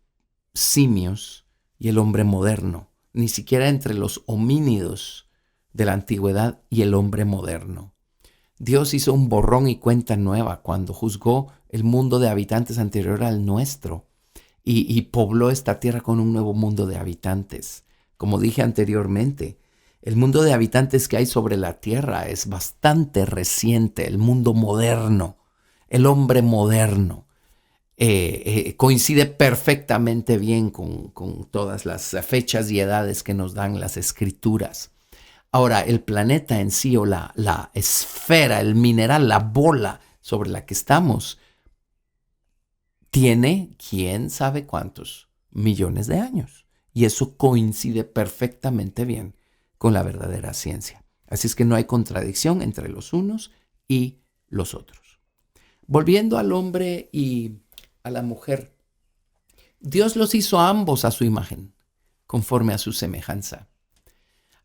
simios y el hombre moderno, ni siquiera entre los homínidos de la antigüedad y el hombre moderno. Dios hizo un borrón y cuenta nueva cuando juzgó el mundo de habitantes anterior al nuestro y pobló esta tierra con un nuevo mundo de habitantes. Como dije anteriormente, el mundo de habitantes que hay sobre la tierra es bastante reciente, el mundo moderno, el hombre moderno. Coincide perfectamente bien con todas las fechas y edades que nos dan las escrituras. Ahora, el planeta en sí o la esfera, el mineral, la bola sobre la que estamos, tiene quién sabe cuántos millones de años. Y eso coincide perfectamente bien con la verdadera ciencia. Así es que no hay contradicción entre los unos y los otros. Volviendo al hombre y a la mujer, Dios los hizo a ambos a su imagen, conforme a su semejanza.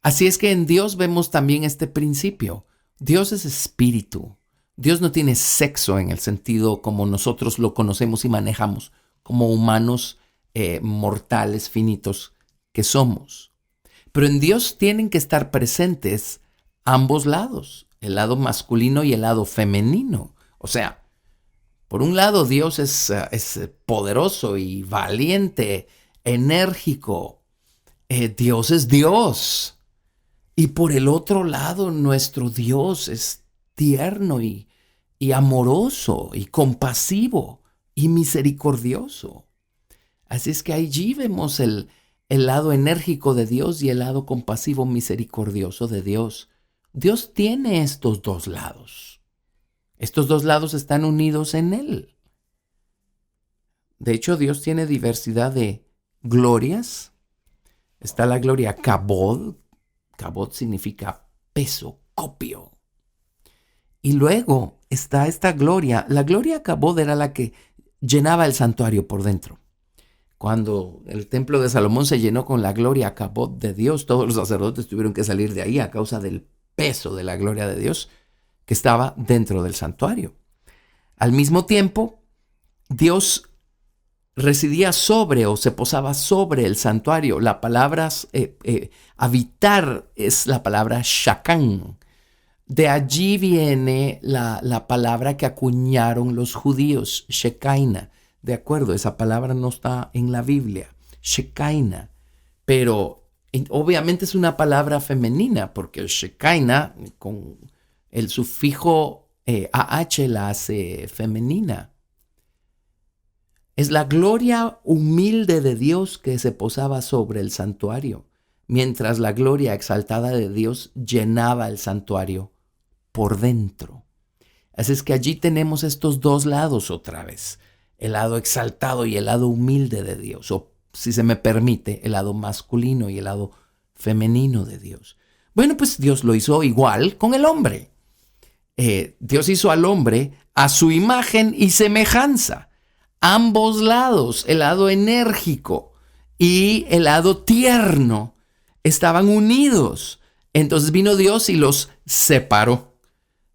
Así es que en Dios vemos también este principio. Dios es espíritu. Dios no tiene sexo en el sentido como nosotros lo conocemos y manejamos como humanos mortales finitos que somos. Pero en Dios tienen que estar presentes ambos lados, el lado masculino y el lado femenino. O sea, por un lado Dios es poderoso y valiente, enérgico. Dios es Dios. Y por el otro lado, nuestro Dios es tierno y amoroso y compasivo y misericordioso. Así es que allí vemos el lado enérgico de Dios y el lado compasivo misericordioso de Dios. Dios tiene estos dos lados. Estos dos lados están unidos en Él. De hecho, Dios tiene diversidad de glorias. Está la gloria Kabod. Kabod significa peso, copio. Y luego está esta gloria. La gloria Kabod era la que llenaba el santuario por dentro. Cuando el templo de Salomón se llenó con la gloria Kabod de Dios, todos los sacerdotes tuvieron que salir de ahí a causa del peso de la gloria de Dios que estaba dentro del santuario. Al mismo tiempo, Dios residía sobre o se posaba sobre el santuario. La palabra habitar es la palabra shakán. De allí viene la palabra que acuñaron los judíos, shekaina. De acuerdo, esa palabra no está en la Biblia, shekaina. Pero obviamente es una palabra femenina porque el shekaina con el sufijo AH la hace femenina. Es la gloria humilde de Dios que se posaba sobre el santuario, mientras la gloria exaltada de Dios llenaba el santuario por dentro. Así es que allí tenemos estos dos lados otra vez, el lado exaltado y el lado humilde de Dios, o si se me permite, el lado masculino y el lado femenino de Dios. Bueno, pues Dios lo hizo igual con el hombre. Dios hizo al hombre a su imagen y semejanza. Ambos lados, el lado enérgico y el lado tierno, estaban unidos. Entonces vino Dios y los separó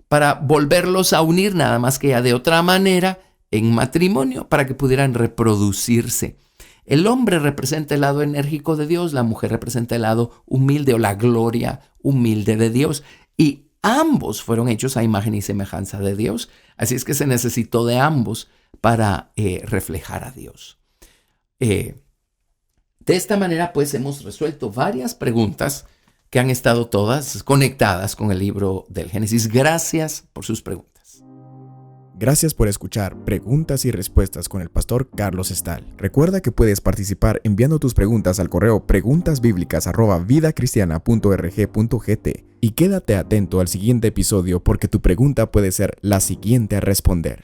para volverlos a unir, nada más que ya de otra manera, en matrimonio, para que pudieran reproducirse. El hombre representa el lado enérgico de Dios, la mujer representa el lado humilde o la gloria humilde de Dios. Y ambos fueron hechos a imagen y semejanza de Dios. Así es que se necesitó de ambos para reflejar a Dios. De esta manera, pues, hemos resuelto varias preguntas que han estado todas conectadas con el libro del Génesis. Gracias por sus preguntas.
Gracias por escuchar Preguntas y Respuestas con el pastor Carlos Estal. Recuerda que puedes participar enviando tus preguntas al correo preguntasbiblicas@vidacristiana.org.gt y quédate atento al siguiente episodio porque tu pregunta puede ser la siguiente a responder.